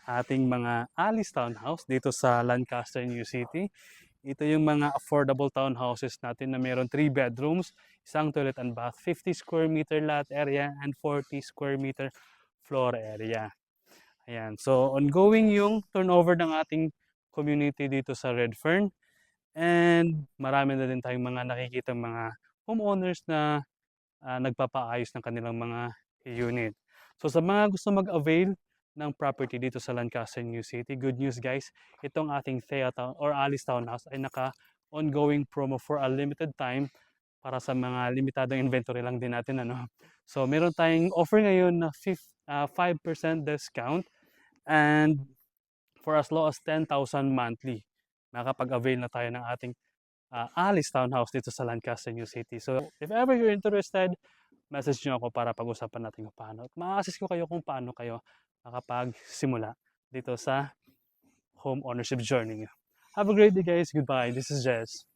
ating mga Alice Townhouse dito sa Lancaster, New City. Ito yung mga affordable townhouses natin na meron 3 bedrooms, isang toilet and bath, 50 square meter lot area, and 40 square meter floor area. Ayan. So, ongoing yung turnover ng ating community dito sa Redfern. And marami na din tayong mga nakikita mga homeowners na nagpapaayos ng kanilang mga unit. So sa mga gusto mag-avail ng property dito sa Lancaster, New City, good news guys, itong ating Thea Town or Alice Townhouse ay naka-ongoing promo for a limited time para sa mga limitadong inventory lang din natin. So meron tayong offer ngayon na 5% discount and for as low as 10,000 monthly, makakapag-avail na tayo ng ating Alice Townhouse dito sa Lancaster, New City. So if ever you're interested, message nyo ako para pag-usapan natin kung paano. At ma-assist ko kayo kung paano kayo makapagsimula dito sa home ownership journey nyo. Have a great day guys. Goodbye. This is Jess.